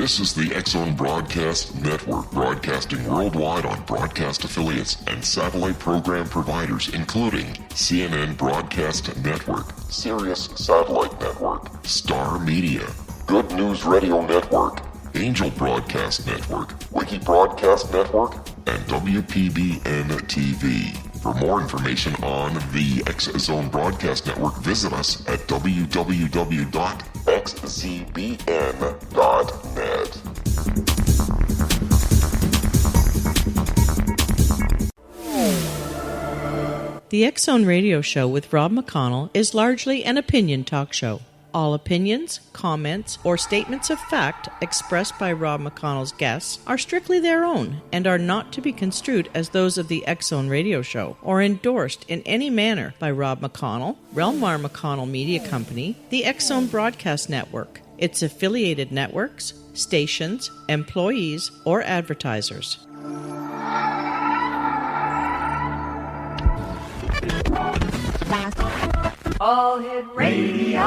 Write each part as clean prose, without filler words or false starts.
This is the X-Zone Broadcast Network, broadcasting worldwide on broadcast affiliates and satellite program providers, including CNN Broadcast Network, Sirius Satellite Network, Star Media, Good News Radio Network, Angel Broadcast Network, Wiki Broadcast Network, and WPBN TV. For more information on the X-Zone Broadcast Network, visit us at www.xzbn.net. The X-Zone Radio Show with Rob McConnell is largely an opinion talk show. All opinions, comments, or statements of fact expressed by Rob McConnell's guests are strictly their own and are not to be construed as those of the X-Zone Radio Show or endorsed in any manner by Rob McConnell, REL-MAR McConnell Media Company, the X-Zone Broadcast Network, its affiliated networks, stations, employees, or advertisers. All Hit Radio.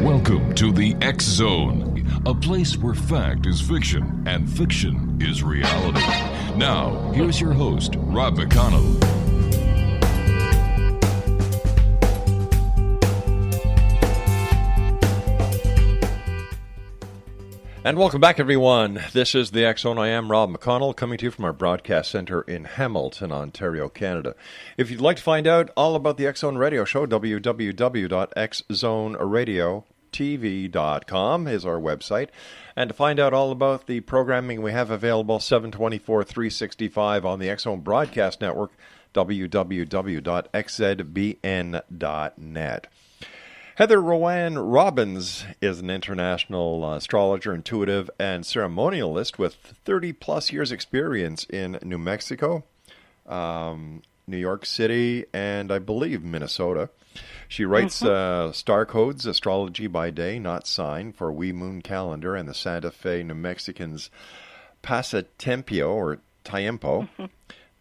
Welcome to the X-Zone, a place where fact is fiction and fiction is reality. Now, here's your host, Rob McConnell. And welcome back, everyone. This is the X-Zone. I am Rob McConnell, coming to you from our broadcast center in Hamilton, Ontario, Canada. If you'd like to find out all about the X-Zone Radio Show, www.xzoneradiotv.com is our website. And to find out all about the programming we have available 7/24/365 on the X-Zone Broadcast Network, www.xzbn.net. Heather Roan Robbins is an international astrologer, intuitive, and ceremonialist with 30-plus years experience in New Mexico, New York City, and I believe Minnesota. She writes star codes, astrology by day, not sign, for Wee Moon Calendar and the Santa Fe New Mexicans Pasatiempo or Tiempo.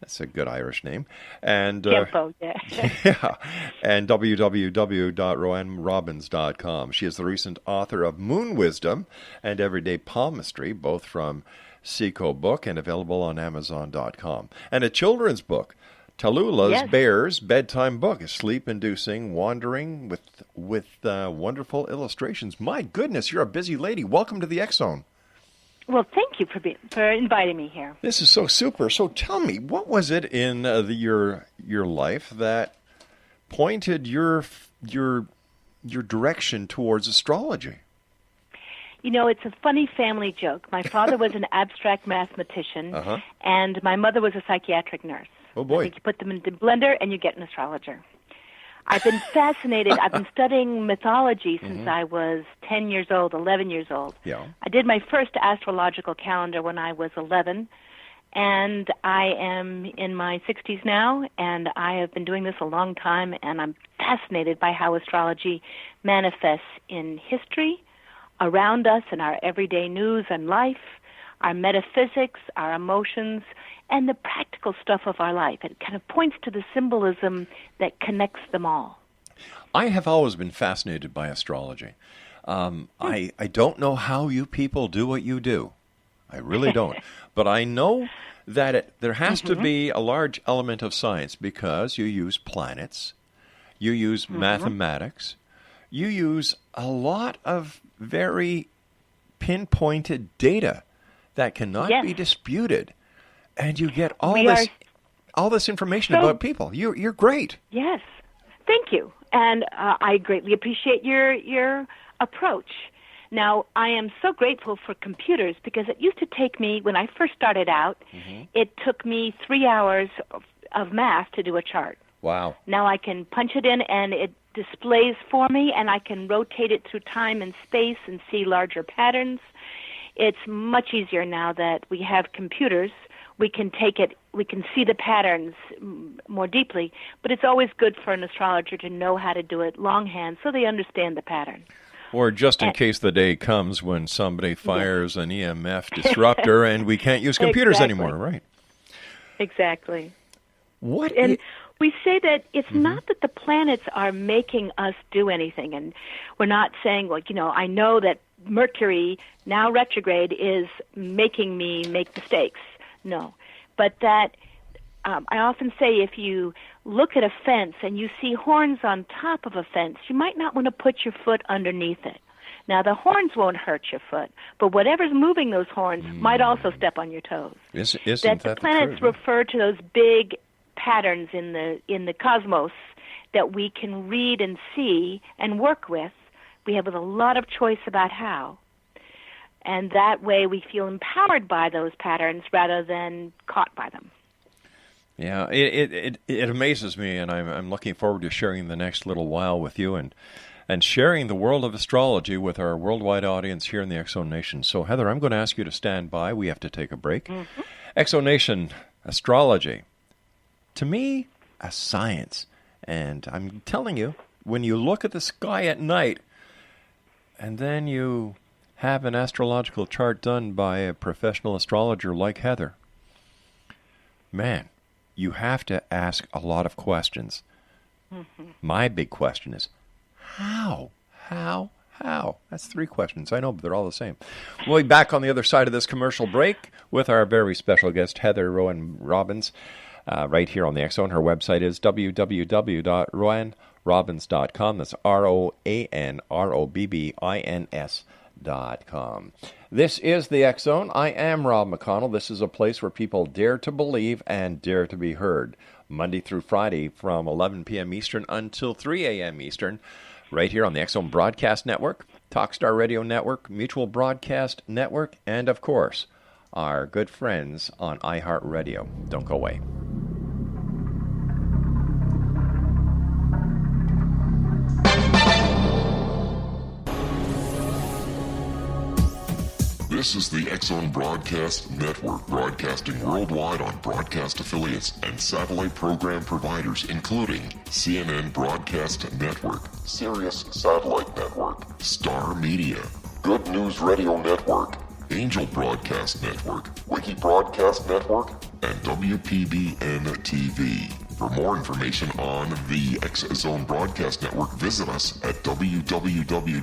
That's a good Irish name. And Tempo, yeah. yeah, and www.roanrobbins.com. She is the recent author of Moon Wisdom and Everyday Palmistry, both from Seco Book and available on Amazon.com. And a children's book, Tallulah's Bears Bedtime Book, a sleep-inducing wandering with wonderful illustrations. My goodness, you're a busy lady. Welcome to the X-Zone. Well, thank you for inviting me here. This is so super. So tell me, what was it in your life that pointed your direction towards astrology? You know, it's a funny family joke. My father was an abstract mathematician, and my mother was a psychiatric nurse. Oh, boy. I think you put them in the blender, and you get an astrologer. I've been fascinated. I've been studying mythology since I was 10 years old, 11 years old. Yeah. I did my first astrological calendar when I was 11, and I am in my 60s now, and I have been doing this a long time, and I'm fascinated by how astrology manifests in history, around us in our everyday news and life, our metaphysics, our emotions, and the practical stuff of our life. It kind of points to the symbolism that connects them all. I have always been fascinated by astrology. I don't know how you people do what you do. I really don't. But I know that there has to be a large element of science because you use planets, you use mathematics, you use a lot of very pinpointed data that cannot be disputed. And you get all this information about people. You're great. Yes, thank you, and I greatly appreciate your approach. Now, I am so grateful for computers because it used to take me, when I first started out, it took me 3 hours of math to do a chart. Wow. Now I can punch it in and it displays for me, and I can rotate it through time and space and see larger patterns. It's much easier now that we have computers. We can take it, we can see the patterns more deeply, but it's always good for an astrologer to know how to do it longhand so they understand the pattern. Or just in case the day comes when somebody fires an EMF disruptor and we can't use computers anymore, right? Exactly. What? And we say that it's not that the planets are making us do anything, and we're not saying, like, I know that Mercury, now retrograde, is making me make mistakes. No. But that I often say if you look at a fence and you see horns on top of a fence, you might not want to put your foot underneath it. Now, the horns won't hurt your foot, but whatever's moving those horns might also step on your toes. Isn't that the planets refer to those big patterns in the cosmos that we can read and see and work with. We have a lot of choice about how. And that way we feel empowered by those patterns rather than caught by them. Yeah, it amazes me, and I'm looking forward to sharing the next little while with you and sharing the world of astrology with our worldwide audience here in the X Zone Nation. So, Heather, I'm going to ask you to stand by. We have to take a break. X Zone Nation, astrology, to me, a science. And I'm telling you, when you look at the sky at night, and then you have an astrological chart done by a professional astrologer like Heather, man, you have to ask a lot of questions. My big question is, how? That's 3 questions. I know, but they're all the same. We'll be back on the other side of this commercial break with our very special guest, Heather Roan Robbins, right here on the X Zone. Her website is www.roanrobbins.com. That's ROANROBBINS.com. This is the X Zone. I am Rob McConnell. This is a place where people dare to believe and dare to be heard. Monday through Friday from 11 p.m. Eastern until 3 a.m. Eastern, right here on the X Zone Broadcast Network, Talkstar Radio Network, Mutual Broadcast Network, and, of course, our good friends on iHeartRadio. Don't go away. This is the X Zone Broadcast Network, broadcasting worldwide on broadcast affiliates and satellite program providers, including CNN Broadcast Network, Sirius Satellite Network, Star Media, Good News Radio Network, Angel Broadcast Network, Wiki Broadcast Network, and WPBN TV. For more information on the X Zone Broadcast Network, visit us at www.xzbn.net.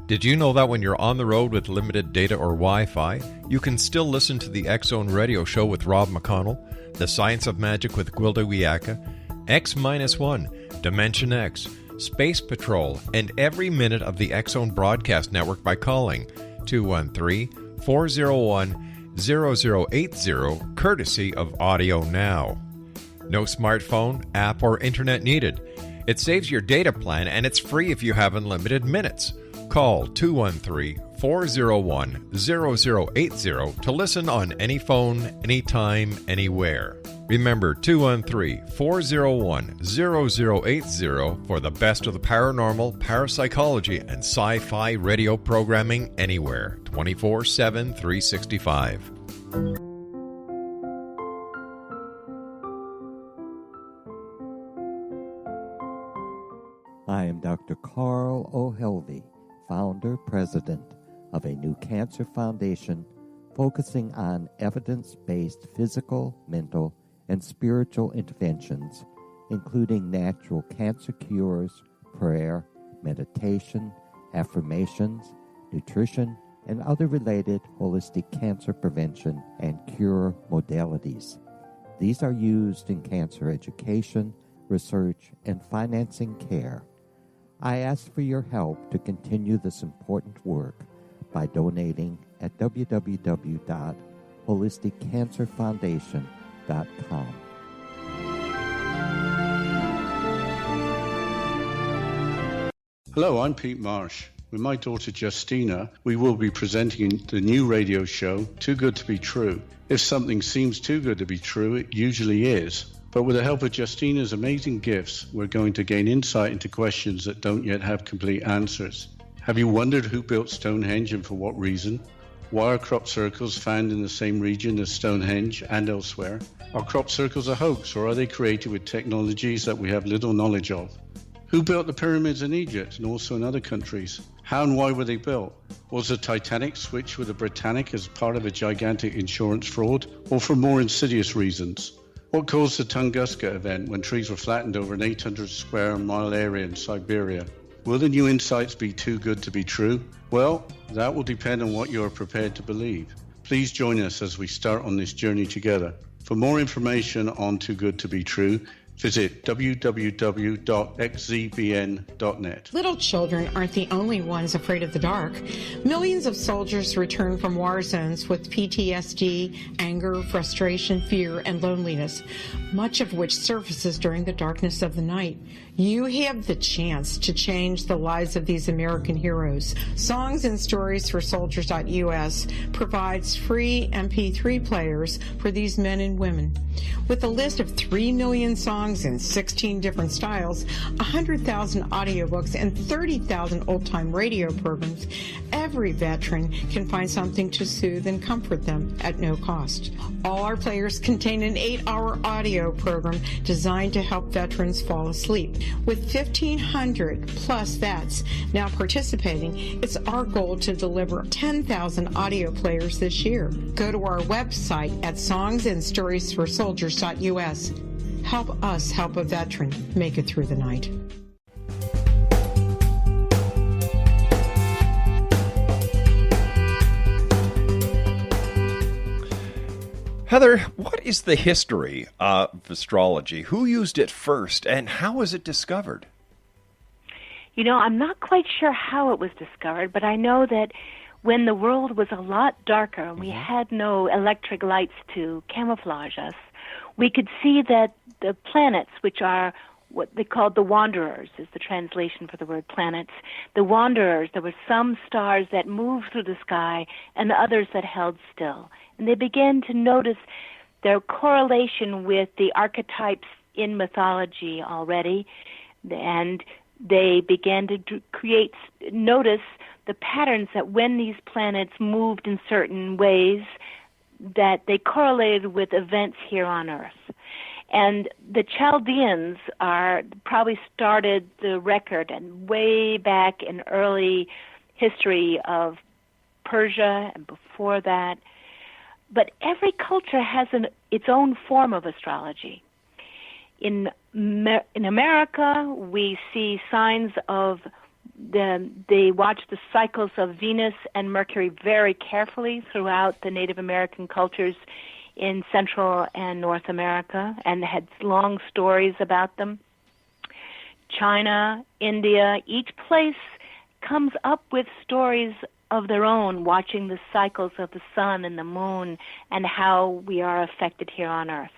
Did you know that when you're on the road with limited data or Wi-Fi, you can still listen to the X Zone Radio Show with Rob McConnell, The Science of Magic with Gwilda Wiyaka, X-1, Dimension X, Space Patrol, and every minute of the X Zone Broadcast Network by calling 213-401-0080, courtesy of Audio Now. No smartphone, app, or internet needed. It saves your data plan, and it's free if you have unlimited minutes. Call 213-401-0080 to listen on any phone, anytime, anywhere. Remember, 213-401-0080 for the best of the paranormal, parapsychology, and sci-fi radio programming anywhere, 24/7, 365. I am Dr. Carl O'Helvey, founder, president of a new cancer foundation focusing on evidence-based physical, mental, and spiritual interventions, including natural cancer cures, prayer, meditation, affirmations, nutrition, and other related holistic cancer prevention and cure modalities. These are used in cancer education, research, and financing care. I ask for your help to continue this important work by donating at www.holisticcancerfoundation.com. Hello, I'm Pete Marsh. With my daughter Justina, we will be presenting the new radio show, Too Good to Be True. If something seems too good to be true, it usually is. But with the help of Justina's amazing gifts, we're going to gain insight into questions that don't yet have complete answers. Have you wondered who built Stonehenge and for what reason? Why are crop circles found in the same region as Stonehenge and elsewhere? Are crop circles a hoax, or are they created with technologies that we have little knowledge of? Who built the pyramids in Egypt and also in other countries? How and why were they built? Was the Titanic switched with the Britannic as part of a gigantic insurance fraud, or for more insidious reasons? What caused the Tunguska event when trees were flattened over an 800 square mile area in Siberia? Will the new insights be too good to be true? Well, that will depend on what you are prepared to believe. Please join us as we start on this journey together. For more information on Too Good to Be True, visit www.xzbn.net. Little children aren't the only ones afraid of the dark. Millions of soldiers return from war zones with PTSD, anger, frustration, fear, and loneliness, much of which surfaces during the darkness of the night. You have the chance to change the lives of these American heroes. Songs and Stories for Soldiers.us provides free MP3 players for these men and women. With a list of 3 million songs in 16 different styles, 100,000 audiobooks, and 30,000 old-time radio programs, every veteran can find something to soothe and comfort them at no cost. All our players contain an 8-hour audio program designed to help veterans fall asleep. With 1,500 plus vets now participating, it's our goal to deliver 10,000 audio players this year. Go to our website at songsandstoriesforsoldiers.us. Help us help a veteran make it through the night. Heather, what is the history of astrology? Who used it first, and how was it discovered? You know, I'm not quite sure how it was discovered, but I know that when the world was a lot darker and we had no electric lights to camouflage us, we could see that the planets, which are what they called the wanderers, is the translation for the word planets, the wanderers, there were some stars that moved through the sky and others that held still. And they began to notice their correlation with the archetypes in mythology already, and they began to notice the patterns that when these planets moved in certain ways, that they correlated with events here on Earth. And the Chaldeans probably started the record, and way back in early history of Persia and before that. But every culture has its own form of astrology. In America, we see signs of they watch the cycles of Venus and Mercury very carefully throughout the Native American cultures in Central and North America, and had long stories about them. China, India, each place comes up with stories of their own, watching the cycles of the sun and the moon and how we are affected here on Earth.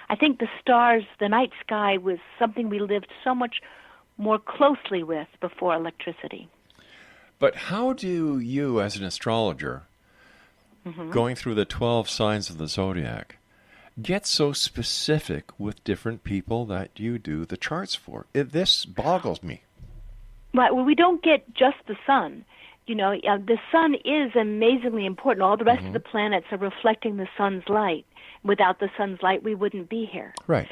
I think the stars, the night sky, was something we lived so much more closely with before electricity. But how do you, as an astrologer, going through the 12 signs of the zodiac, get so specific with different people that you do the charts for? This boggles me. Right. Well, we don't get just the sun. You know, the sun is amazingly important. All the rest of the planets are reflecting the sun's light. Without the sun's light, we wouldn't be here. Right.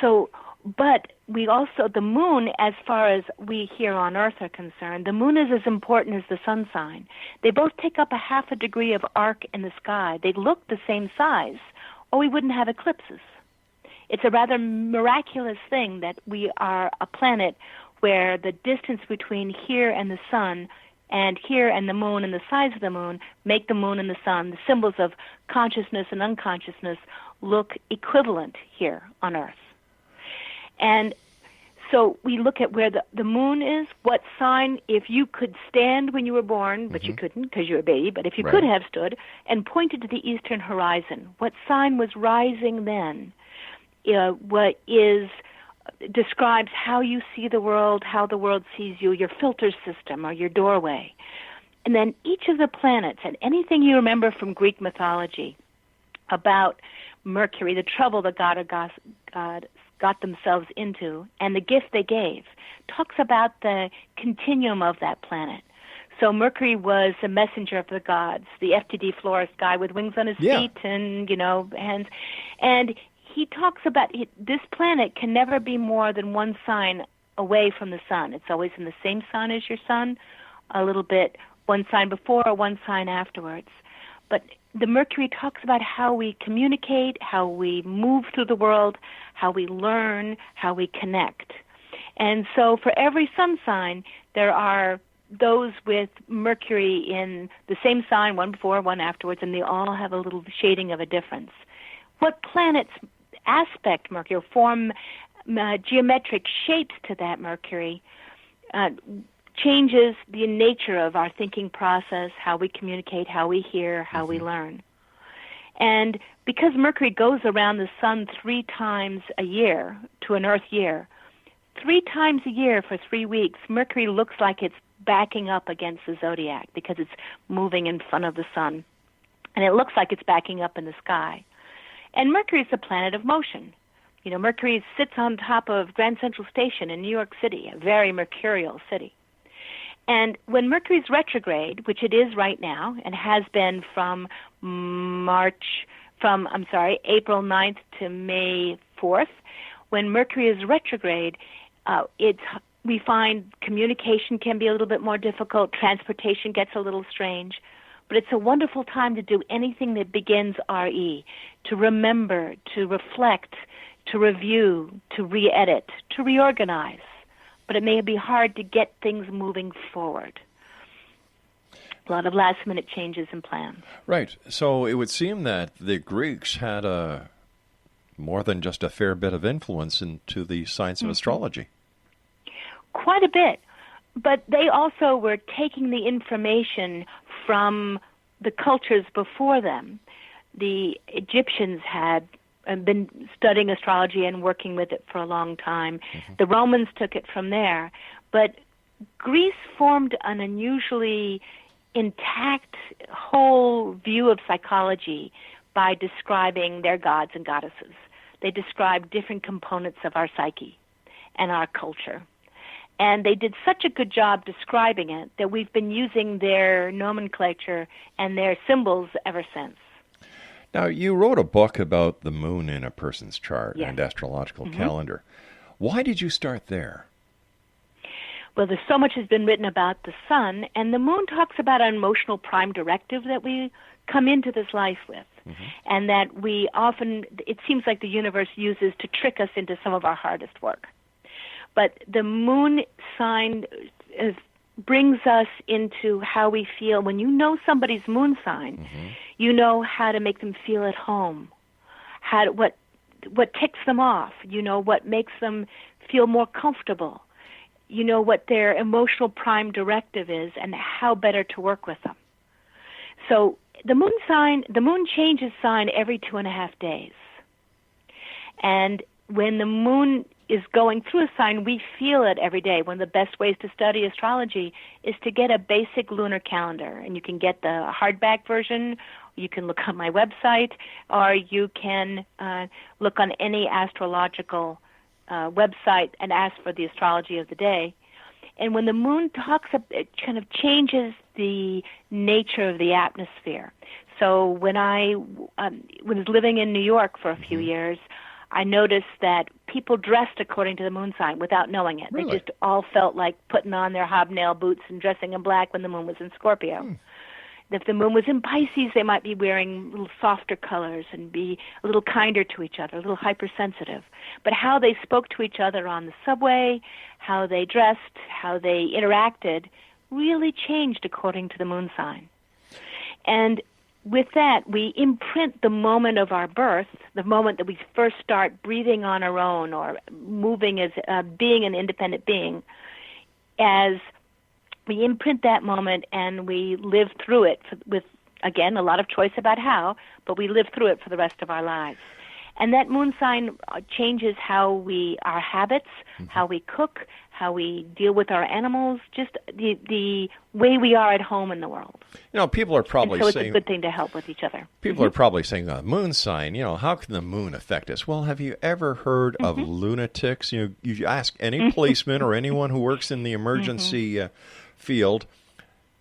So, but we also, the moon, as far as we here on Earth are concerned, the moon is as important as the sun sign. They both take up a half a degree of arc in the sky. They look the same size, or we wouldn't have eclipses. It's a rather miraculous thing that we are a planet where the distance between here and the sun and here and the moon and the size of the moon make the moon and the sun, the symbols of consciousness and unconsciousness, look equivalent here on Earth. And so we look at where the moon is, what sign, if you could stand when you were born, but you couldn't because you're a baby, but if you could have stood and pointed to the eastern horizon, what sign was rising then? What describes how you see the world, how the world sees you, your filter system or your doorway. And then each of the planets, and anything you remember from Greek mythology about Mercury, the trouble that God got themselves into, and the gift they gave, talks about the continuum of that planet. So Mercury was the messenger of the gods, the FTD florist guy with wings on his feet and, hands. And he talks about this planet can never be more than one sign away from the sun. It's always in the same sign as your sun, a little bit one sign before or one sign afterwards. But the Mercury talks about how we communicate, how we move through the world, how we learn, how we connect. And so for every sun sign, there are those with Mercury in the same sign, one before, one afterwards, and they all have a little shading of a difference. What planets aspect Mercury, form geometric shapes to that Mercury, changes the nature of our thinking process, how we communicate, how we hear, how we learn. And because Mercury goes around the sun 3 times a year to an Earth year, 3 times a year for 3 weeks, Mercury looks like it's backing up against the zodiac because it's moving in front of the sun. And it looks like it's backing up in the sky. And Mercury is the planet of motion. Mercury sits on top of Grand Central Station in New York City, a very mercurial city. And when Mercury's retrograde, which it is right now and has been from April 9th to May 4th, when Mercury is retrograde, we find communication can be a little bit more difficult, transportation gets a little strange, but it's a wonderful time to do anything that begins RE, to remember, to reflect, to review, to re-edit, to reorganize. But it may be hard to get things moving forward. A lot of last-minute changes in plans. Right. So it would seem that the Greeks had more than just a fair bit of influence into the science of astrology. Quite a bit. But they also were taking the information from the cultures before them. The Egyptians had been studying astrology and working with it for a long time. The Romans took it from there. But Greece formed an unusually intact whole view of psychology by describing their gods and goddesses. They described different components of our psyche and our culture. And they did such a good job describing it that we've been using their nomenclature and their symbols ever since. Now, you wrote a book about the moon in a person's chart and astrological calendar. Why did you start there? Well, there's so much has been written about the sun, and the moon talks about an emotional prime directive that we come into this life with, and that we often, it seems like the universe uses to trick us into some of our hardest work. But the moon sign brings us into how we feel. When you know somebody's moon sign, you know how to make them feel at home, what ticks them off, what makes them feel more comfortable, what their emotional prime directive is and how better to work with them. So the moon changes sign every 2.5 days. And when the moon is going through a sign, we feel it every day. One of the best ways to study astrology is to get a basic lunar calendar. And you can get the hardback version, you can look on my website, or you can look on any astrological website and ask for the astrology of the day. And when the moon it kind of changes the nature of the atmosphere. So when I was living in New York for a few years, I noticed that people dressed according to the moon sign without knowing it. Really? They just all felt like putting on their hobnail boots and dressing in black when the moon was in Scorpio. If the moon was in Pisces, they might be wearing little softer colors and be a little kinder to each other, a little hypersensitive. But how they spoke to each other on the subway, how they dressed, how they interacted, really changed according to the moon sign. And with that, we imprint the moment of our birth, the moment that we first start breathing on our own or moving as being an independent being, as we imprint that moment and we live through it with, again, a lot of choice about how, but we live through it for the rest of our lives. And that moon sign changes our habits, how we cook, how we deal with our animals, just the way we are at home in the world. People are probably saying... So saying... it's a good thing to help with each other. People are probably saying, the moon sign, how can the moon affect us? Well, have you ever heard of lunatics? You ask any policeman or anyone who works in the emergency field,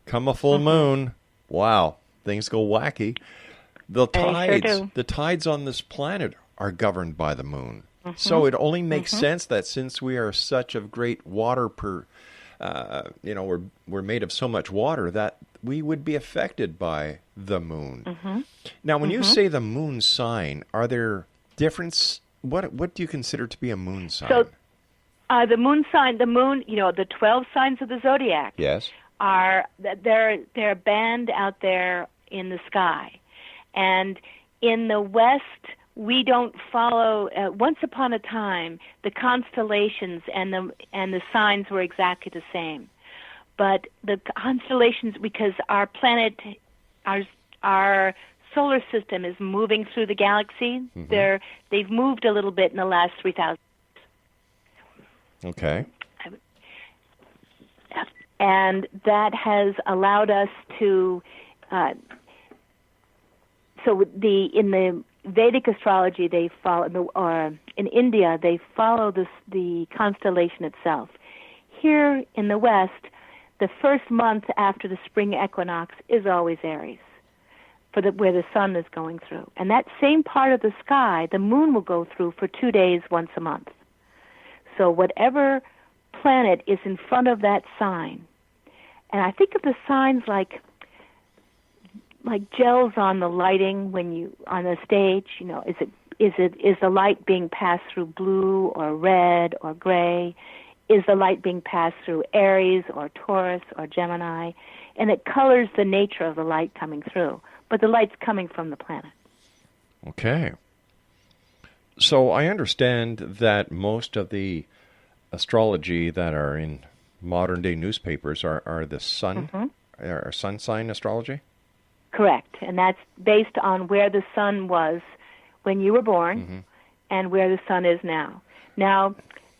come a full moon, wow, things go wacky. The tides on this planet are governed by the moon. So it only makes sense that since we are such a great water we're made of so much water that we would be affected by the moon. Now, when you say the moon sign, are there different? What do you consider to be a moon sign? So, the moon sign, the 12 signs of the zodiac. Yes. They're band out there in the sky, and in the West, we don't follow. Once upon a time, the constellations and the signs were exactly the same, but the constellations, because our planet, our solar system is moving through the galaxy. They've moved a little bit in the last 3,000 years. Okay. And that has allowed us to. In the Vedic astrology, they follow, or in India, they follow the constellation itself. Here in the West, the first month after the spring equinox is always Aries, where the sun is going through. And that same part of the sky, the moon will go through for 2 days once a month. So whatever planet is in front of that sign, and I think of the signs like gels on the lighting on the stage. Is the light being passed through blue or red or gray? Is the light being passed through Aries or Taurus or Gemini? And it colors the nature of the light coming through, but the light's coming from the planet. Okay. So I understand that most of the astrology that are in modern day newspapers are the sun, are sun sign astrology? Correct, and that's based on where the sun was when you were born and where the sun is now. Now,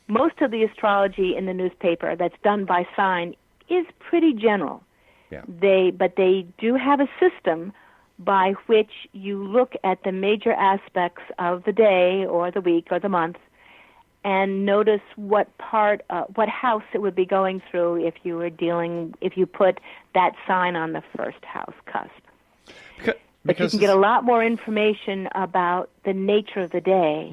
most of the astrology in the newspaper that's done by sign is pretty general. Yeah. But they do have a system by which you look at the major aspects of the day or the week or the month and notice what house it would be going through if you put that sign on the first house cusp. But you can get a lot more information about the nature of the day.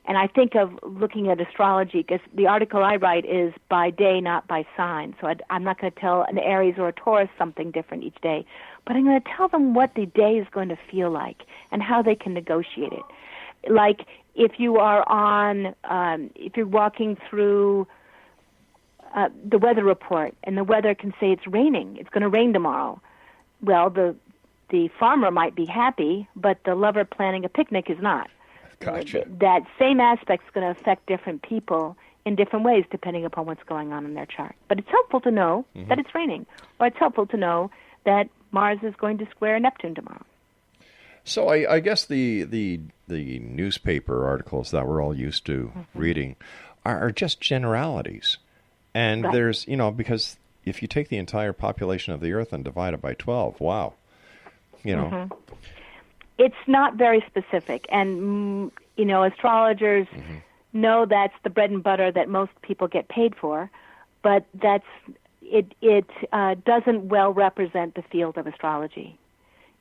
And I think of looking at astrology, because the article I write is by day, not by sign. So I'm not going to tell an Aries or a Taurus something different each day. But I'm going to tell them what the day is going to feel like and how they can negotiate it. Like if you are if you're walking through the weather report and the weather can say it's raining, it's going to rain tomorrow. Well, the farmer might be happy, but the lover planning a picnic is not. Gotcha. That same aspect is going to affect different people in different ways depending upon what's going on in their chart. But it's helpful to know that it's raining, or it's helpful to know that Mars is going to square Neptune tomorrow. So I guess the newspaper articles that we're all used to reading are just generalities. And there's, because if you take the entire population of the Earth and divide it by 12, wow. It's not very specific, and astrologers know that's the bread and butter that most people get paid for, but it doesn't well represent the field of astrology.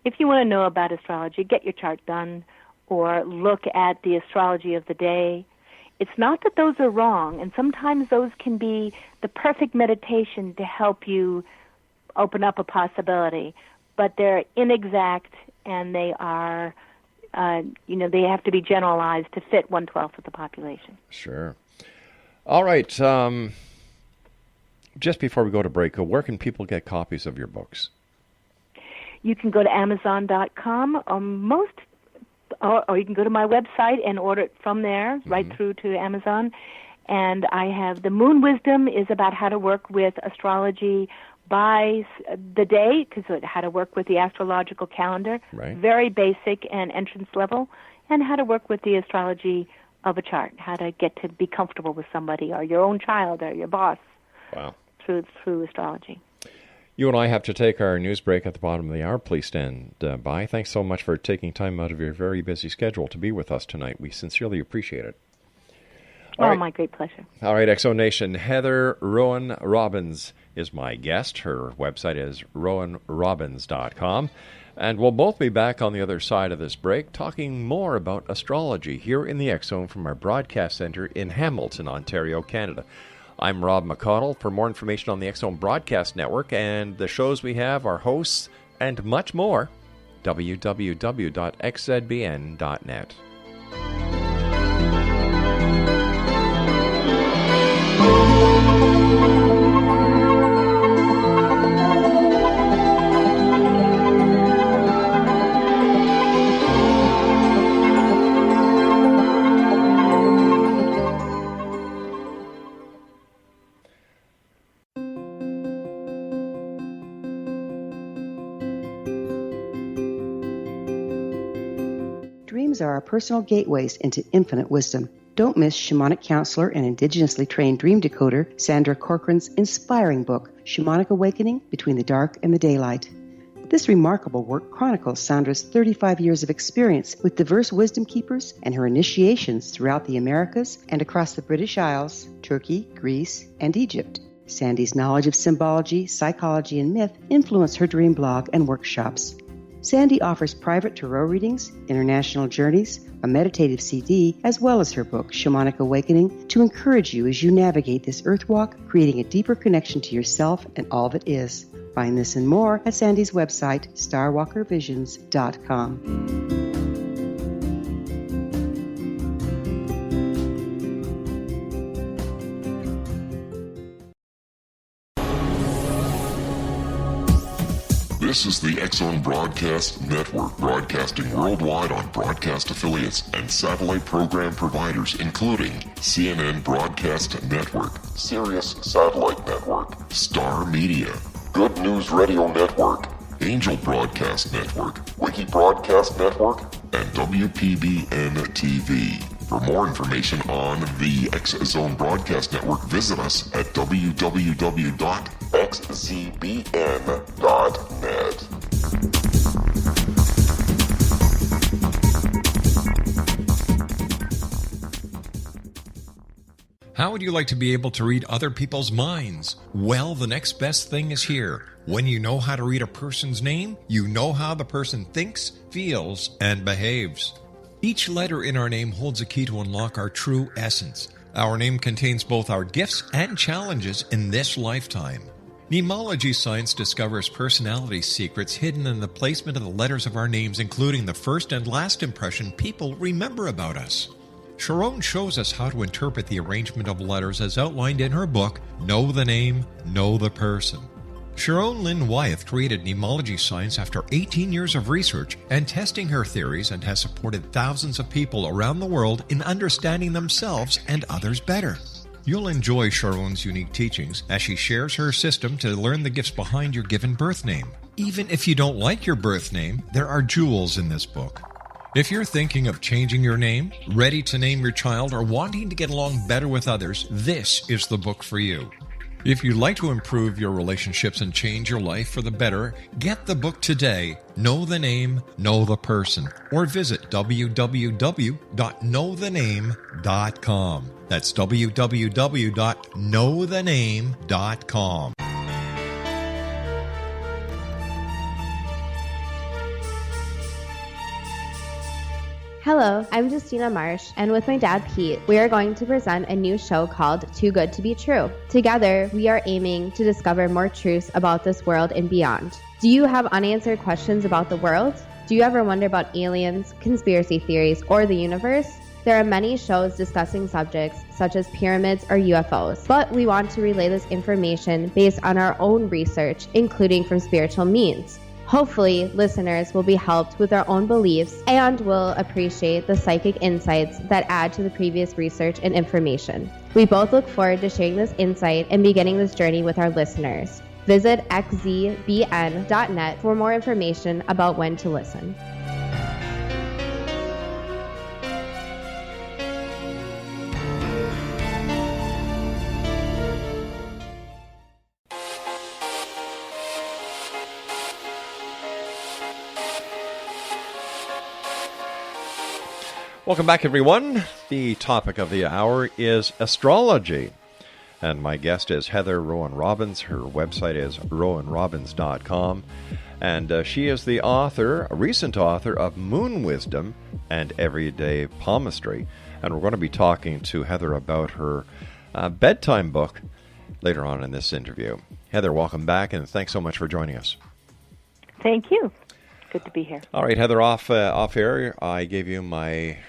If you want to know about astrology, get your chart done or look at the astrology of the day. It's not that those are wrong, and sometimes those can be the perfect meditation to help you open up a possibility. But they're inexact, and they are, they have to be generalized to fit 1/12 of the population. Sure. All right. Just before we go to break, where can people get copies of your books? You can go to Amazon.com, or you can go to my website and order it from there, right through to Amazon. And I have the Moon Wisdom is about how to work with astrology by the day, because how to work with the astrological calendar, very basic and entrance level, and how to work with the astrology of a chart, how to get to be comfortable with somebody or your own child or your boss through astrology. You and I have to take our news break at the bottom of the hour. Please stand by. Thanks so much for taking time out of your very busy schedule to be with us tonight. We sincerely appreciate it. Oh, right. my great pleasure. All right, Exo Nation. Heather Roan Robbins is my guest. Her website is roanrobbins.com. And we'll both be back on the other side of this break talking more about astrology here in the X Zone from our broadcast center in Hamilton, Ontario, Canada. I'm Rob McConnell. For more information on the X Zone Broadcast Network and the shows we have, our hosts, and much more, www.xzbn.net. Dreams are our personal gateways into infinite wisdom. Don't miss shamanic counselor and indigenously trained dream decoder Sandra Corcoran's inspiring book, Shamanic Awakening Between the Dark and the Daylight. This remarkable work chronicles Sandra's 35 years of experience with diverse wisdom keepers and her initiations throughout the Americas and across the British Isles, Turkey, Greece, and Egypt. Sandy's knowledge of symbology, psychology, and myth influence her dream blog and workshops. Sandy offers private tarot readings, international journeys, a meditative CD, as well as her book, Shamanic Awakening, to encourage you as you navigate this earth walk, creating a deeper connection to yourself and all that is. Find this and more at Sandy's website, starwalkervisions.com. This is the X Zone Broadcast Network, broadcasting worldwide on broadcast affiliates and satellite program providers, including CNN Broadcast Network, Sirius Satellite Network, Star Media, Good News Radio Network, Angel Broadcast Network, Wiki Broadcast Network, and WPBN TV. For more information on the X Zone Broadcast Network, visit us at www.xzbn.net. How would you like to be able to read other people's minds? Well, the next best thing is here. When you know how to read a person's name, you know how the person thinks, feels, and behaves. Each letter in our name holds a key to unlock our true essence. Our name contains both our gifts and challenges in this lifetime. Mnemology science discovers personality secrets hidden in the placement of the letters of our names, including the first and last impression people remember about us. Sharon shows us how to interpret the arrangement of letters as outlined in her book, Know the Name, Know the Person. Sharon Lynn Wyeth created mnemology science after 18 years of research and testing her theories, and has supported thousands of people around the world in understanding themselves and others better. You'll enjoy Sharon's unique teachings as she shares her system to learn the gifts behind your given birth name. Even if you don't like your birth name, there are jewels in this book. If you're thinking of changing your name, ready to name your child, or wanting to get along better with others, this is the book for you. If you'd like to improve your relationships and change your life for the better, get the book today, Know the Name, Know the Person, or visit www.knowthename.com. That's www.knowthename.com. Hello, I'm Justina Marsh, and with my dad Pete, we are going to present a new show called Too Good to Be True. Together, we are aiming to discover more truths about this world and beyond. Do you have unanswered questions about the world? Do you ever wonder about aliens, conspiracy theories, or the universe? There are many shows discussing subjects such as pyramids or UFOs, but we want to relay this information based on our own research, including from spiritual means. Hopefully, listeners will be helped with their own beliefs and will appreciate the psychic insights that add to the previous research and information. We both look forward to sharing this insight and beginning this journey with our listeners. Visit xzbn.net for more information about when to listen. Welcome back, everyone. The topic of the hour is astrology. And my guest is Heather Roan Robbins. Her website is roanrobbins.com. And she is the author, a recent author of Moon Wisdom and Everyday Palmistry. And we're going to be talking to Heather about her bedtime book later on in this interview. Heather, welcome back, and thanks so much for joining us. Thank you. Good to be here. All right, Heather, off air, I gave you my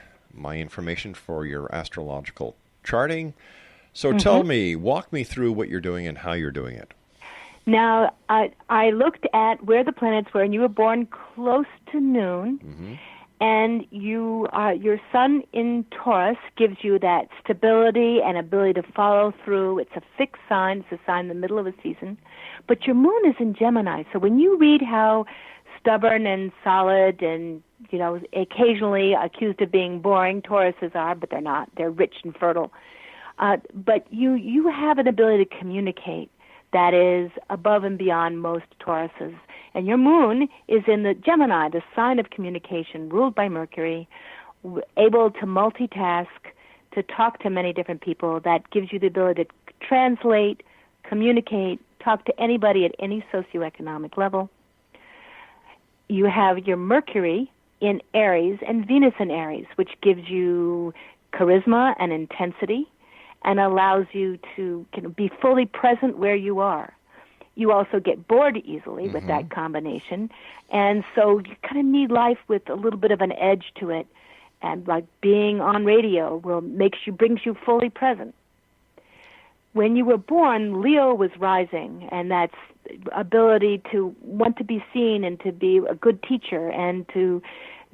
information for your astrological charting. So tell me, walk me through what you're doing and how you're doing it. Now, I looked at where the planets were, and you were born close to noon, and your sun in Taurus gives you that stability and ability to follow through. It's a fixed sign. It's a sign in the middle of a season. But your moon is in Gemini. So when you read how stubborn and solid and, occasionally accused of being boring, Tauruses are, but they're not. They're rich and fertile. But you have an ability to communicate that is above and beyond most Tauruses. And your moon is in the Gemini, the sign of communication, ruled by Mercury, able to multitask, to talk to many different people. That gives you the ability to translate, communicate, talk to anybody at any socioeconomic level. You have your Mercury in Aries and Venus in Aries, which gives you charisma and intensity and allows you to be fully present where you are. You also get bored easily with that combination, and so you kind of need life with a little bit of an edge to it, and like being on radio brings you fully present. When you were born, Leo was rising, and that's ability to want to be seen and to be a good teacher and to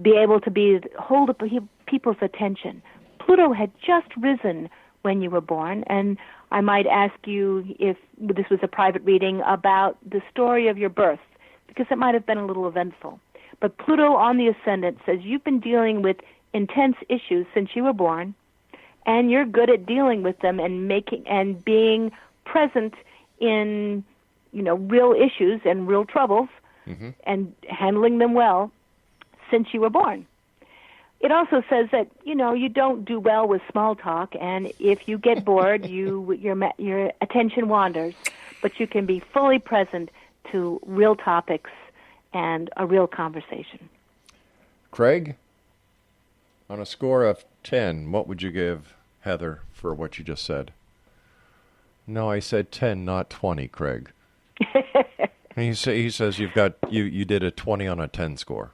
be able to hold up people's attention. Pluto had just risen when you were born, and I might ask you, if this was a private reading, about the story of your birth, because it might have been a little eventful. But Pluto on the ascendant says you've been dealing with intense issues since you were born, and you're good at dealing with them and being present in, real issues and real troubles and handling them well since you were born. It also says that, you don't do well with small talk, and if you get bored, your attention wanders, but you can be fully present to real topics and a real conversation. Craig, on a score of 10, what would you give Heather for what you just said? No, I said 10, not 20, Craig. He says you did a 20 on a 10 score.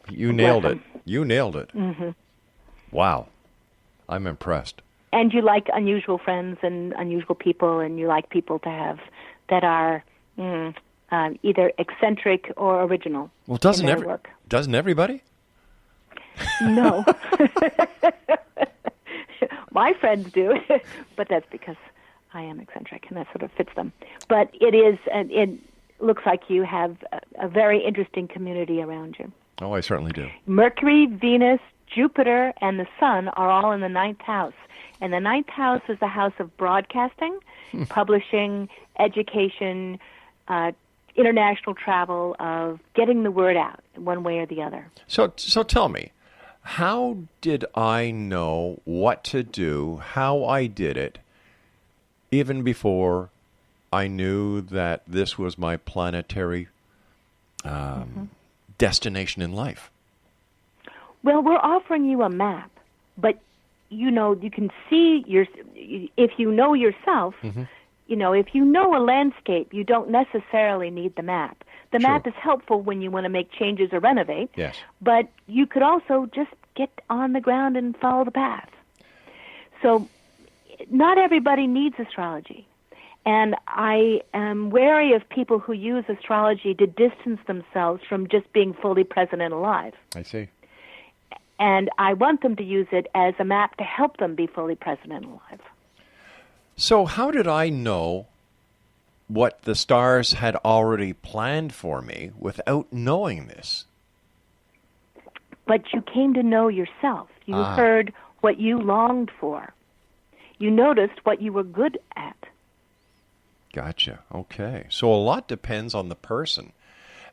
You nailed it. You nailed it. Wow. I'm impressed. And you like unusual friends and unusual people, and you like people to have that are either eccentric or original. Well, doesn't everybody? No. My friends do, but that's because I am eccentric, and that sort of fits them. But it looks like you have a very interesting community around you. Oh, I certainly do. Mercury, Venus, Jupiter, and the Sun are all in the 9th house. And the 9th house is the house of broadcasting, publishing, education, international travel, of getting the word out one way or the other. So tell me, how did I know what to do, how I did it, even before I knew that this was my planetary destination in life? Well, we're offering you a map, but you can see if you know yourself. If you know a landscape, you don't necessarily need the map. The map is helpful when you want to make changes or renovate. Yes. But you could also just get on the ground and follow the path. So not everybody needs astrology. And I am wary of people who use astrology to distance themselves from just being fully present and alive. I see. And I want them to use it as a map to help them be fully present and alive. So how did I know what the stars had already planned for me without knowing this? But you came to know yourself. You heard what you longed for. You noticed what you were good at. Gotcha. Okay. So a lot depends on the person.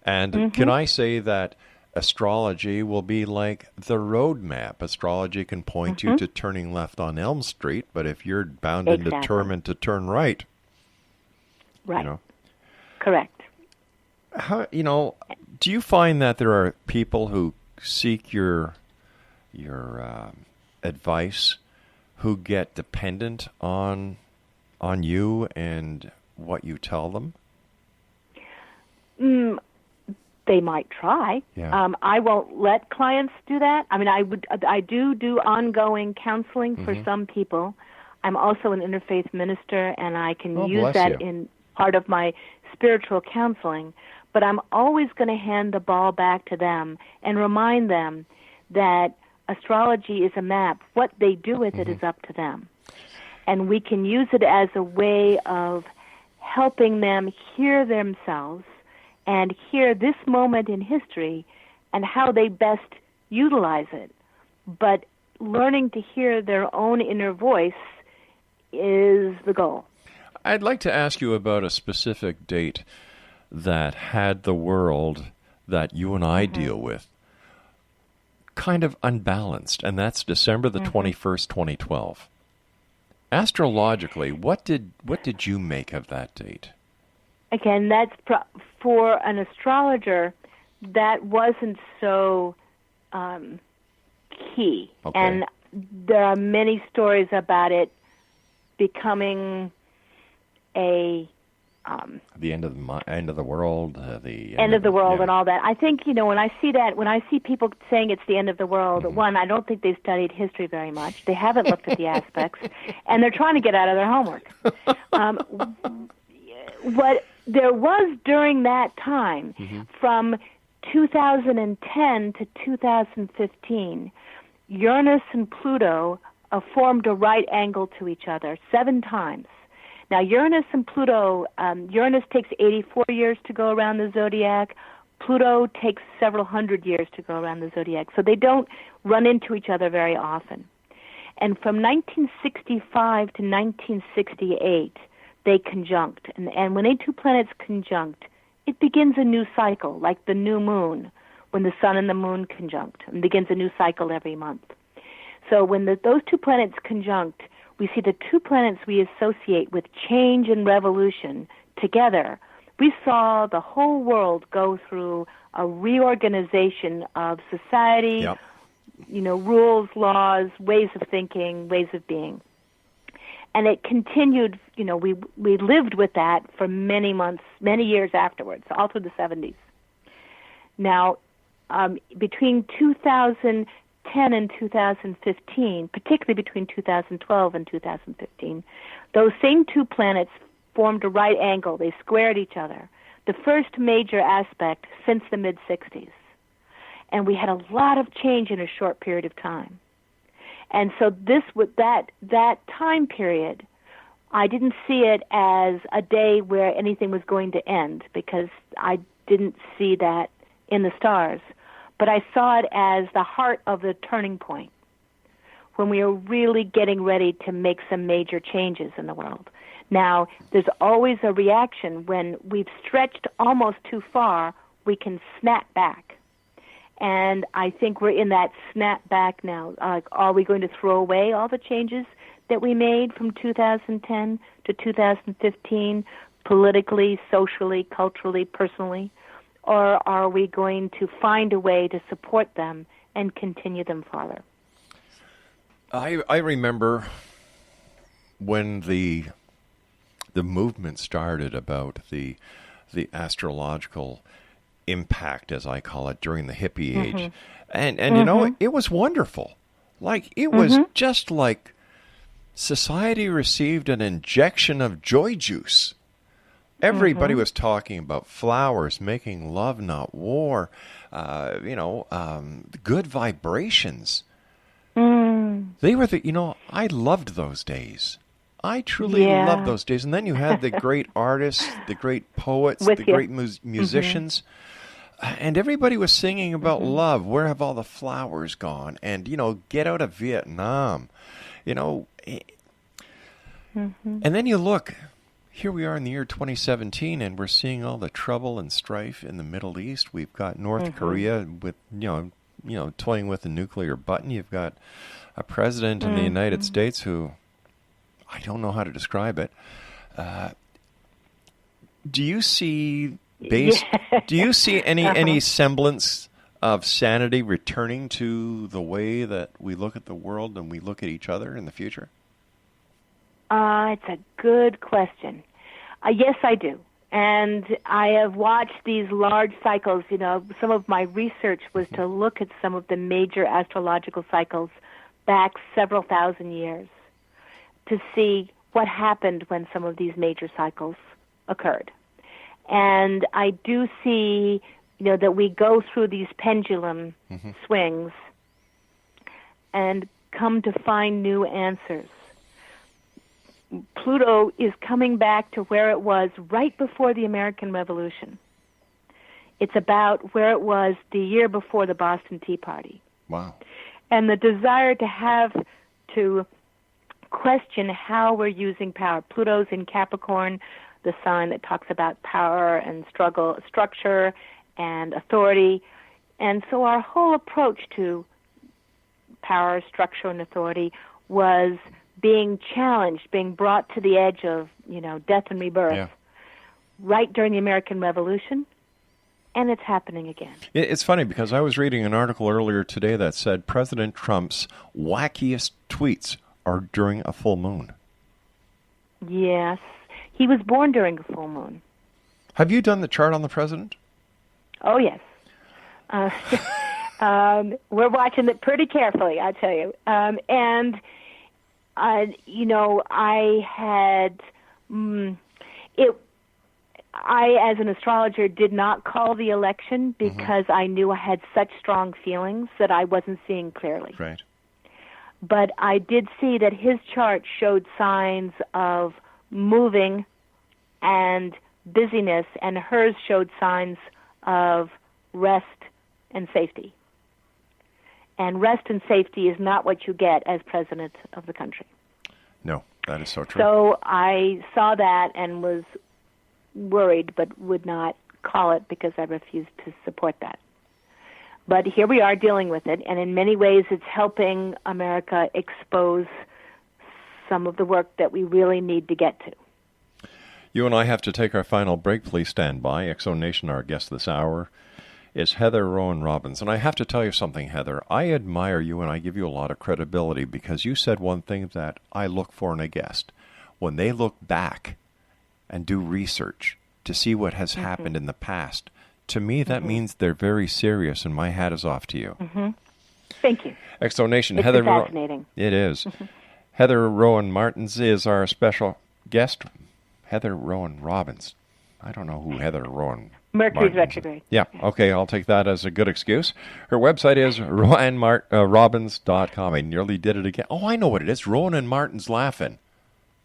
And can I say that astrology will be like the roadmap. Astrology can point you to turning left on Elm Street, but if you're bound and determined to turn right, Correct. How, do you find that there are people who seek your advice who get dependent on you and what you tell them? They might try. Yeah. I won't let clients do that. I mean, I do ongoing counseling for some people. I'm also an interfaith minister, and I can use that in part of my spiritual counseling. But I'm always going to hand the ball back to them and remind them that astrology is a map. What they do with it is up to them. And we can use it as a way of helping them hear themselves and hear this moment in history and how they best utilize it. But learning to hear their own inner voice is the goal. I'd like to ask you about a specific date that had the world that you and I deal with kind of unbalanced, and that's December the 21st, 2012. Astrologically, what did you make of that date? Again, that's for an astrologer, that wasn't so key. Okay. And there are many stories about it becoming a the end of the world, the end of the world, and all that. I think when I see people saying it's the end of the world, one, I don't think they've studied history very much. They haven't looked at the aspects, and they're trying to get out of their homework. What there was during that time, from 2010 to 2015, Uranus and Pluto formed a right angle to each other 7 times. Now, Uranus and Pluto, Uranus takes 84 years to go around the zodiac. Pluto takes several hundred years to go around the zodiac. So they don't run into each other very often. And from 1965 to 1968, they conjunct. And when two planets conjunct, it begins a new cycle, like the new moon, when the sun and the moon conjunct, and begins a new cycle every month. So when those 2 planets conjunct, we see the 2 planets we associate with change and revolution together. We saw the whole world go through a reorganization of society, rules, laws, ways of thinking, ways of being. And it continued, we lived with that for many months, many years afterwards, all through the 70s. Now, between 2010 and 2015, particularly between 2012 and 2015, those same 2 planets formed a right angle. They squared each other, the first major aspect since the mid-60s. And we had a lot of change in a short period of time. And so that time period, I didn't see it as a day where anything was going to end, because I didn't see that in the stars. But I saw it as the heart of the turning point, when we are really getting ready to make some major changes in the world. Now, there's always a reaction. When we've stretched almost too far, we can snap back. And I think we're in that snap back now. Are we going to throw away all the changes that we made from 2010 to 2015, politically, socially, culturally, personally? Or are we going to find a way to support them and continue them farther? I remember when the movement started about the astrological impact, as I call it, during the hippie age. And it was wonderful. Like, it was just like society received an injection of joy juice. Everybody was talking about flowers, making love, not war, good vibrations. They were I loved those days. I truly loved those days. And then you had the great artists, the great poets, the great musicians. And everybody was singing about love. Where have all the flowers gone? And, get out of Vietnam. And then you look, here we are in the year 2017, and we're seeing all the trouble and strife in the Middle East. We've got North Korea with, toying with the nuclear button. You've got a president in the United States who, I don't know how to describe it. Do you see any semblance of sanity returning to the way that we look at the world and we look at each other in the future? It's a good question. Yes, I do. And I have watched these large cycles. Some of my research was to look at some of the major astrological cycles back several thousand years to see what happened when some of these major cycles occurred. And I do see, that we go through these pendulum swings and come to find new answers. Pluto is coming back to where it was right before the American Revolution. It's about where it was the year before the Boston Tea Party. Wow. And the desire to have to question how we're using power. Pluto's in Capricorn, the sign that talks about power and struggle, structure and authority. And so our whole approach to power, structure, and authority was being challenged, being brought to the edge of, death and rebirth right during the American Revolution, and it's happening again. It's funny because I was reading an article earlier today that said President Trump's wackiest tweets are during a full moon. Yes. He was born during a full moon. Have you done the chart on the president? Oh, yes. We're watching it pretty carefully, I tell you. I had I, as an astrologer, did not call the election because I knew I had such strong feelings that I wasn't seeing clearly. Right. But I did see that his chart showed signs of moving and busyness, and hers showed signs of rest and safety. And rest and safety is not what you get as president of the country. No, that is so true. So I saw that and was worried, but would not call it because I refused to support that. But here we are dealing with it, and in many ways it's helping America expose some of the work that we really need to get to. You and I have to take our final break. Please stand by. Exo Nation, our guest this hour is Heather Roan Robbins. And I have to tell you something, Heather. I admire you and I give you a lot of credibility because you said one thing that I look for in a guest. When they look back and do research to see what has happened in the past, to me that means they're very serious, and my hat is off to you. Thank you. Exo Nation, It's Heather fascinating. It is. Heather Roan Martins is our special guest. Heather Roan Robbins. I don't know who Heather Roan Mercury's retrograde. Yeah, okay, I'll take that as a good excuse. Her website is rowanrobbins.com. I nearly did it again. Oh, I know what it is. Rowan and Martin's laughing.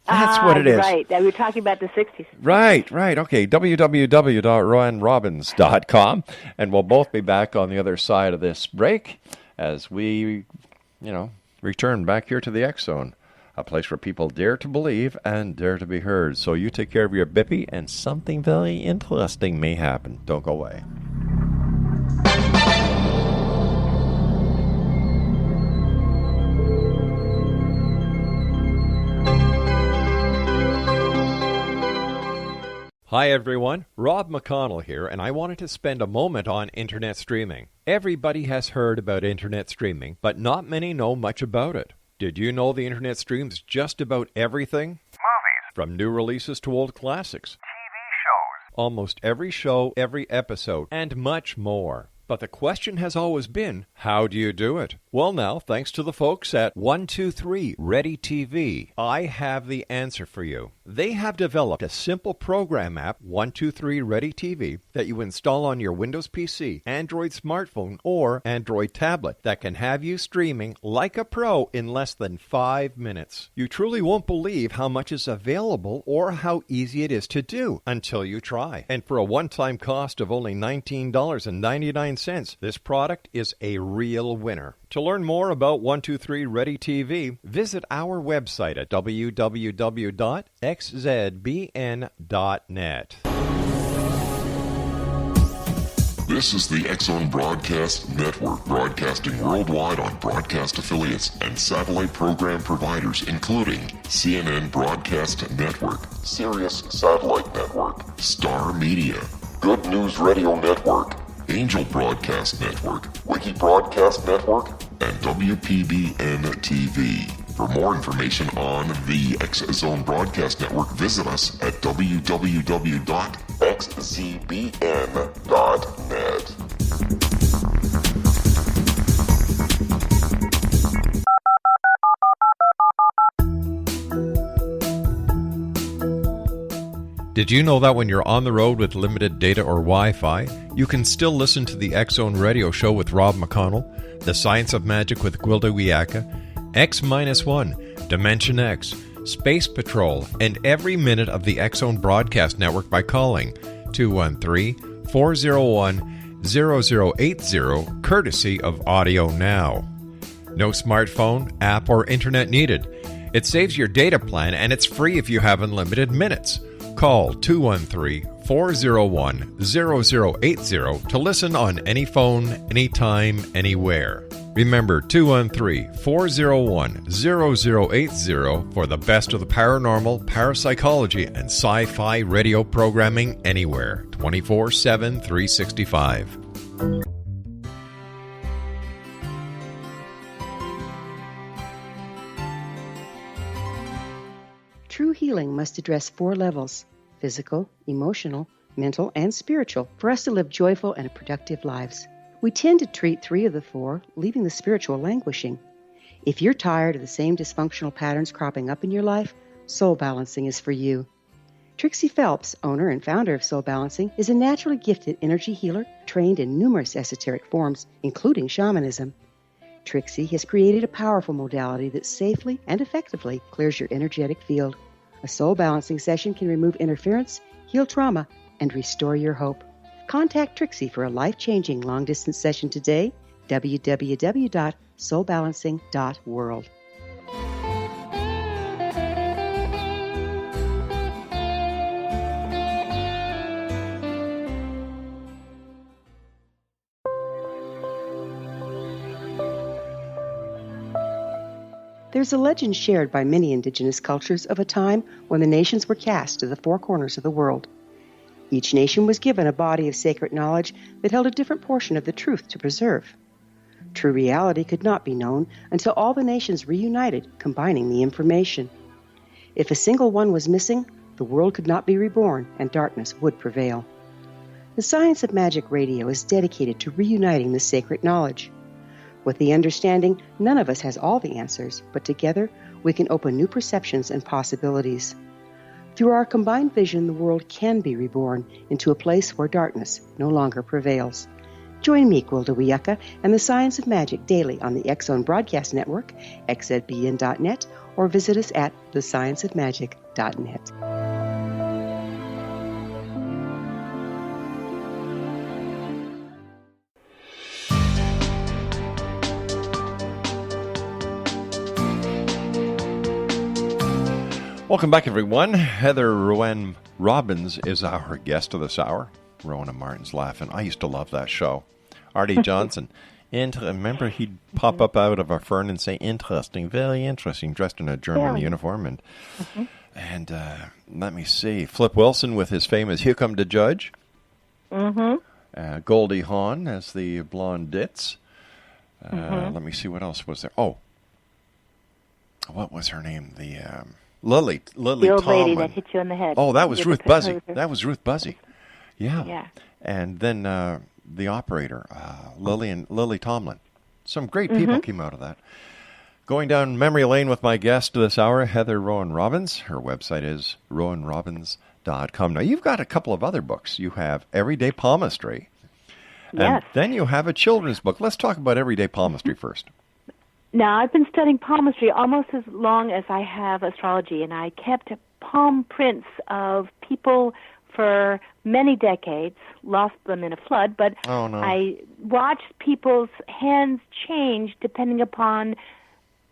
That's what it is. Right. We were talking about the 60s. Right. Okay, www.rowanrobbins.com. And we'll both be back on the other side of this break as we, return back here to the X Zone. A place where people dare to believe and dare to be heard. So you take care of your bippy, and something very interesting may happen. Don't go away. Hi everyone, Rob McConnell here, and I wanted to spend a moment on internet streaming. Everybody has heard about internet streaming, but not many know much about it. Did you know the internet streams just about everything? Movies. From new releases to old classics. TV shows. Almost every show, every episode, and much more. But the question has always been, how do you do it? Well now, thanks to the folks at 123 Ready TV, I have the answer for you. They have developed a simple program app, 123 Ready TV, that you install on your Windows PC, Android smartphone, or Android tablet that can have you streaming like a pro in less than 5 minutes. You truly won't believe how much is available or how easy it is to do until you try. And for a one-time cost of only $19.99, this product is a real winner. To learn more about 123 Ready TV, visit our website at www.xzbn.net. This is the X-Zone Broadcast Network, broadcasting worldwide on broadcast affiliates and satellite program providers, including CNN Broadcast Network, Sirius Satellite Network, Star Media, Good News Radio Network, Angel Broadcast Network, Wiki Broadcast Network, and WPBN TV. For more information on the X-Zone Broadcast Network, visit us at www.xzbn.net. Did you know that when you're on the road with limited data or Wi-Fi, you can still listen to the X-Zone Radio Show with Rob McConnell, The Science of Magic with Gwilda Wiyaka, X-1, Dimension X, Space Patrol, and every minute of the X-Zone Broadcast Network by calling 213-401-0080, courtesy of Audio Now. No smartphone, app, or internet needed. It saves your data plan, and it's free if you have unlimited minutes. Call 213-401-0080 to listen on any phone, anytime, anywhere. Remember 213-401-0080 for the best of the paranormal, parapsychology, and sci-fi radio programming anywhere, 24/7, 365. True healing must address 4 levels: physical, emotional, mental, and spiritual, for us to live joyful and productive lives. We tend to treat 3 of the 4, leaving the spiritual languishing. If you're tired of the same dysfunctional patterns cropping up in your life, Soul Balancing is for you. Trixie Phelps, owner and founder of Soul Balancing, is a naturally gifted energy healer trained in numerous esoteric forms, including shamanism. Trixie has created a powerful modality that safely and effectively clears your energetic field. A Soul Balancing session can remove interference, heal trauma, and restore your hope. Contact Trixie for a life-changing long-distance session today, www.soulbalancing.world. There's a legend shared by many indigenous cultures of a time when the nations were cast to the 4 corners of the world. Each nation was given a body of sacred knowledge that held a different portion of the truth to preserve. True reality could not be known until all the nations reunited, combining the information. If a single one was missing, the world could not be reborn and darkness would prevail. The Science of Magic Radio is dedicated to reuniting the sacred knowledge. With the understanding, none of us has all the answers, but together we can open new perceptions and possibilities. Through our combined vision, the world can be reborn into a place where darkness no longer prevails. Join me, Gwilda Wiyaka, and the Science of Magic daily on the X-Zone Broadcast Network, xzbn.net, or visit us at thescienceofmagic.net. Welcome back, everyone. Heather Roan Robbins is our guest of this hour. Rowan and Martin's laughing. I used to love that show. Artie Johnson. Remember, he'd pop up out of a fern and say, interesting, very interesting, dressed in a German uniform. And let me see. Flip Wilson with his famous Here Come the Judge. Goldie Hawn as the blonde ditz. Let me see, what else was there? Oh, what was her name? Lily the old Tomlin. lady that hit you in the head. Oh, that was Ruth Buzzy. Yeah. And then the operator, Lily Tomlin. Some great people came out of that. Going down memory lane with my guest this hour, Heather Roan Robbins. Her website is roanrobbins.com. Now, you've got a couple of other books. You have Everyday Palmistry. And then you have a children's book. Let's talk about Everyday Palmistry first. Now, I've been studying palmistry almost as long as I have astrology, and I kept palm prints of people for many decades, lost them in a flood, but Oh, no. I watched people's hands change depending upon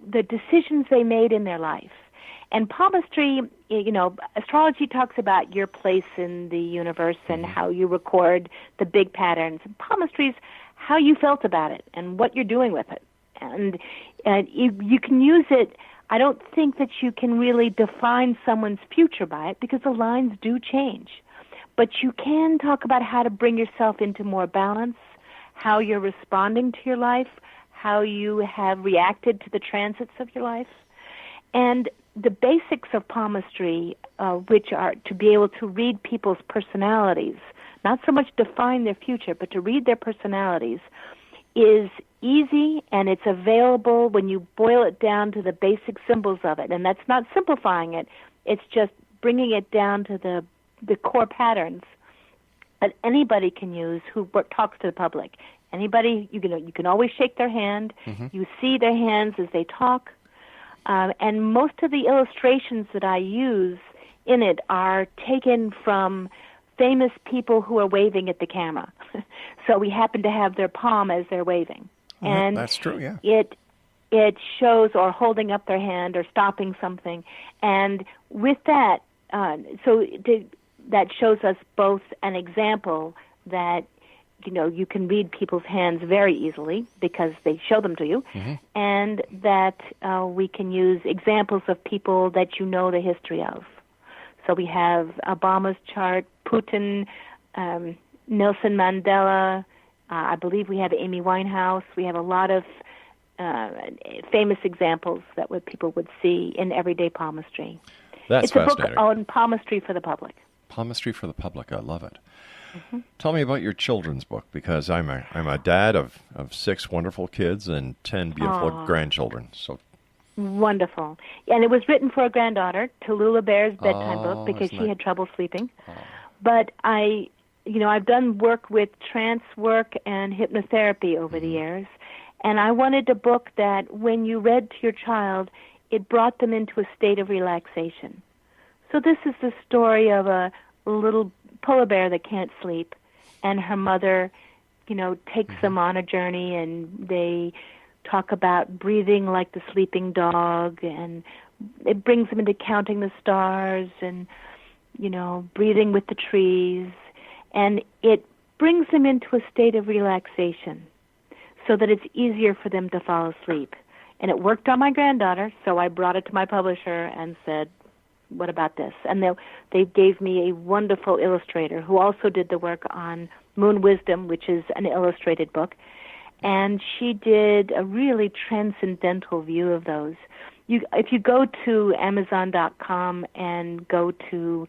the decisions they made in their life. And palmistry, astrology talks about your place in the universe and how you record the big patterns. And palmistry is how you felt about it and what you're doing with it. And you can use it. I don't think that you can really define someone's future by it because the lines do change. But you can talk about how to bring yourself into more balance, how you're responding to your life, how you have reacted to the transits of your life. And the basics of palmistry, which are to be able to read people's personalities, not so much define their future, but to read their personalities, is easy, and it's available when you boil it down to the basic symbols of it. And that's not simplifying it. It's just bringing it down to the core patterns that anybody can use who talks to the public. Anybody, you can always shake their hand. You see their hands as they talk. And most of the illustrations that I use in it are taken from famous people who are waving at the camera. So we happen to have their palm as they're waving. And that's true, yeah. It shows, or holding up their hand or stopping something. And with that, that shows us both an example that, you can read people's hands very easily because they show them to you, and that we can use examples of people that you know the history of. So we have Obama's chart, Putin, Nelson Mandela. I believe we have Amy Winehouse. We have a lot of famous examples that people would see in everyday palmistry. That's fascinating. It's a book on palmistry for the public. Palmistry for the public. I love it. Tell me about your children's book, because I'm a dad of 6 wonderful kids and 10 beautiful grandchildren. So wonderful. And it was written for a granddaughter, Tallulah Bear's bedtime book, because she had trouble sleeping. But I've done work with trance work and hypnotherapy over the years, and I wanted a book that when you read to your child, it brought them into a state of relaxation. So this is the story of a little polar bear that can't sleep, and her mother, takes them on a journey, and they talk about breathing like the sleeping dog, and it brings them into counting the stars and, breathing with the trees, and it brings them into a state of relaxation so that it's easier for them to fall asleep. And it worked on my granddaughter, so I brought it to my publisher and said, what about this? And they gave me a wonderful illustrator who also did the work on Moon Wisdom, which is an illustrated book. And she did a really transcendental view of those. If you go to Amazon.com and go to,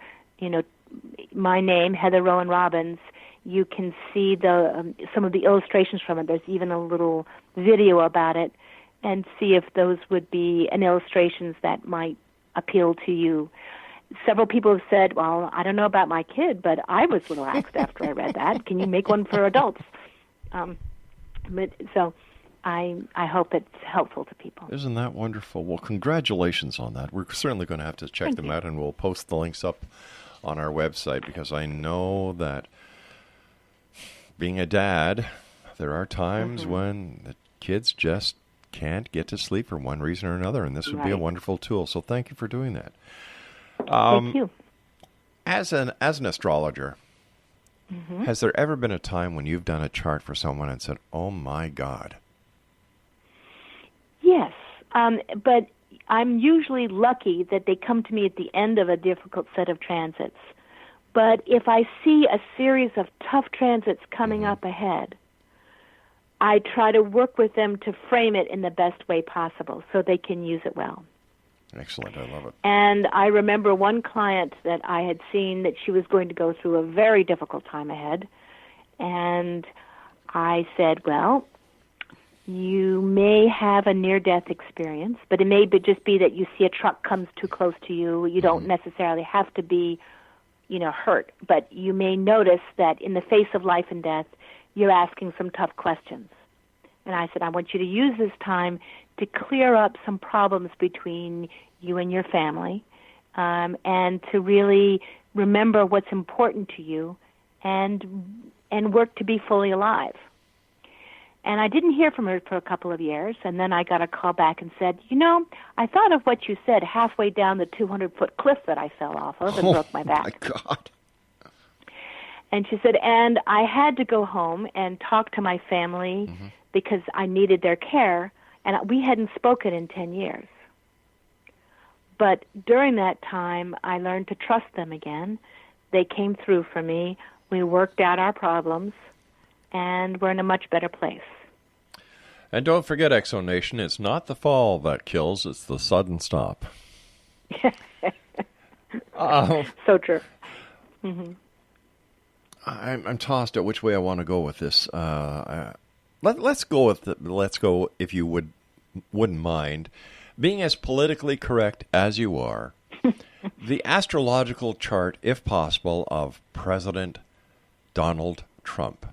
my name, Heather Roan Robbins, you can see some of the illustrations from it. There's even a little video about it, and see if those would be illustrations that might appeal to you. Several people have said, well, I don't know about my kid, but I was relaxed after I read that. Can you make one for adults? So I hope it's helpful to people. Isn't that wonderful? Well, congratulations on that. We're certainly going to have to check them out, and we'll post the links up on our website, because I know that being a dad, there are times when the kids just can't get to sleep for one reason or another, and this would be a wonderful tool. So thank you for doing that. Thank you. As an astrologer, has there ever been a time when you've done a chart for someone and said, oh my God? Yes, but I'm usually lucky that they come to me at the end of a difficult set of transits. But if I see a series of tough transits coming up ahead, I try to work with them to frame it in the best way possible so they can use it well. Excellent. I love it. And I remember one client that I had seen that she was going to go through a very difficult time ahead. And I said, well, you may have a near-death experience, but it may just be that you see a truck comes too close to you. You don't necessarily have to be, hurt. But you may notice that in the face of life and death, you're asking some tough questions. And I said, I want you to use this time to clear up some problems between you and your family, and to really remember what's important to you, and work to be fully alive. And I didn't hear from her for a couple of years, and then I got a call back and said, I thought of what you said halfway down the 200-foot cliff that I fell off of and broke my back. Oh, my God. And she said, and I had to go home and talk to my family because I needed their care, and we hadn't spoken in 10 years. But during that time, I learned to trust them again. They came through for me. We worked out our problems, and we're in a much better place. And don't forget, Exo Nation, it's not the fall that kills, it's the sudden stop. So true. Mm-hmm. I'm tossed at which way I want to go with this. Let's go, if you wouldn't mind, being as politically correct as you are, the astrological chart, if possible, of President Donald Trump.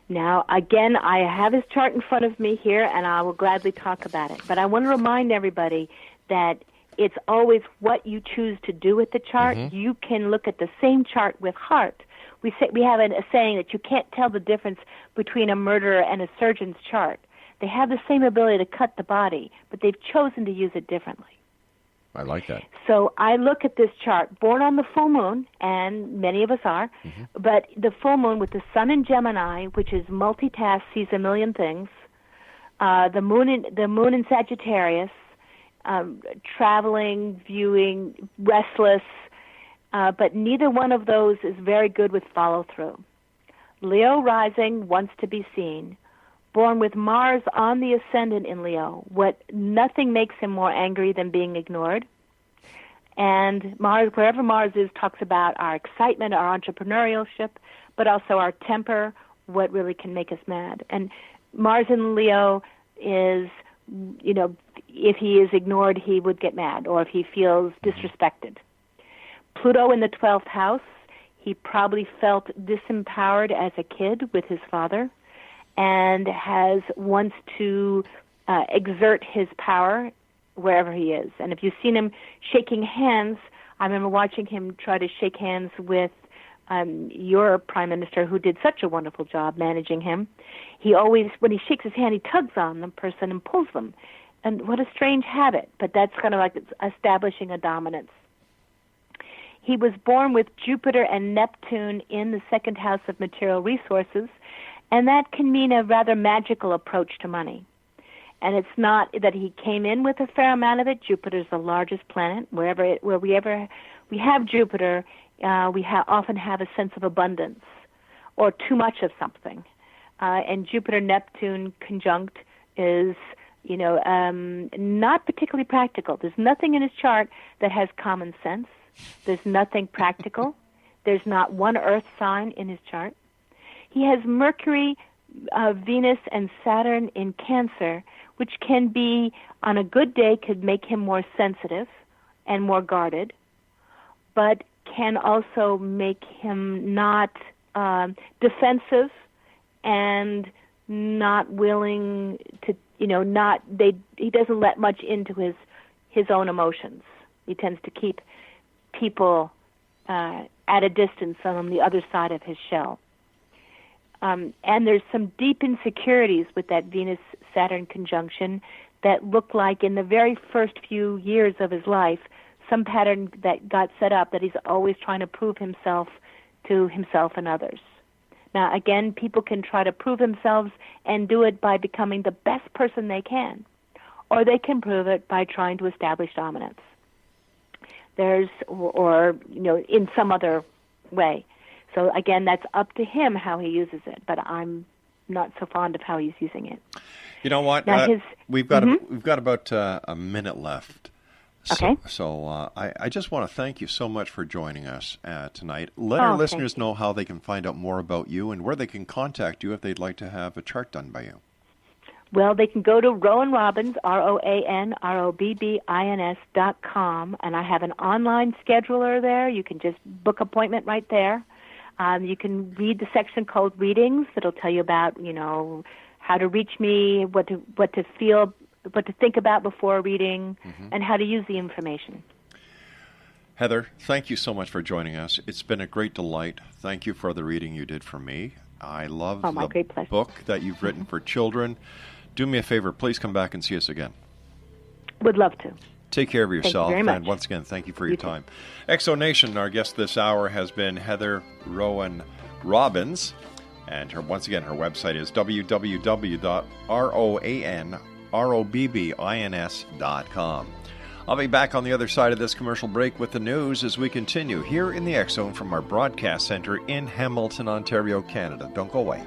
Now, again, I have his chart in front of me here, and I will gladly talk about it. But I want to remind everybody that it's always what you choose to do with the chart. Mm-hmm. You can look at the same chart with heart. We have a saying that you can't tell the difference between a murderer and a surgeon's chart. They have the same ability to cut the body, but they've chosen to use it differently. I like that. So I look at this chart, born on the full moon, and many of us are, but the full moon with the sun in Gemini, which is multitask, sees a million things, the moon in Sagittarius, traveling, viewing, restless, but neither one of those is very good with follow-through. Leo rising, wants to be seen. Born with Mars on the ascendant in Leo, nothing makes him more angry than being ignored. And Mars, wherever Mars is, talks about our excitement, our entrepreneurship, but also our temper, what really can make us mad. And Mars in Leo is, if he is ignored, he would get mad, or if he feels disrespected. Pluto in the 12th house, he probably felt disempowered as a kid with his father, and wants to exert his power wherever he is. And if you've seen him shaking hands, I remember watching him try to shake hands with your prime minister, who did such a wonderful job managing him. He always, when he shakes his hand, he tugs on the person and pulls them. And what a strange habit, but that's kind of like establishing a dominance. He was born with Jupiter and Neptune in the second house of material resources, and that can mean a rather magical approach to money. And it's not that he came in with a fair amount of it. Jupiter's the largest planet. Where we have Jupiter, we often have a sense of abundance or too much of something. And Jupiter-Neptune conjunct is, not particularly practical. There's nothing in his chart that has common sense. There's nothing practical. There's not one earth sign in his chart. He has Mercury, Venus, and Saturn in Cancer, which can be, on a good day, could make him more sensitive and more guarded, but can also make him not defensive and not willing to, he doesn't let much into his own emotions. He tends to keep people at a distance on the other side of his shell. And there's some deep insecurities with that Venus-Saturn conjunction that look like in the very first few years of his life, some pattern that got set up that he's always trying to prove himself to himself and others. Now, again, people can try to prove themselves and do it by becoming the best person they can, or they can prove it by trying to establish dominance. In some other way. So again, that's up to him how he uses it, but I'm not so fond of how he's using it. You know what? Now we've got about a minute left. Okay. So I just want to thank you so much for joining us tonight. Let our listeners know how they can find out more about you and where they can contact you if they'd like to have a chart done by you. Well, they can go to Roan Robbins, ROANROBBINS.com, and I have an online scheduler there. You can just book appointment right there. You can read the section called Readings. It'll tell you about, how to reach me, what to think about before reading, and how to use the information. Heather, thank you so much for joining us. It's been a great delight. Thank you for the reading you did for me. I love the book that you've written for children. Do me a favor, please come back and see us again. Would love to. Take care of yourself. Thank you very much. And once again, thank you for your time. Exo Nation, our guest this hour has been Heather Roan Robbins. And once again, her website is www.roanrobbins.com. I'll be back on the other side of this commercial break with the news as we continue here in the X Zone from our broadcast center in Hamilton, Ontario, Canada. Don't go away.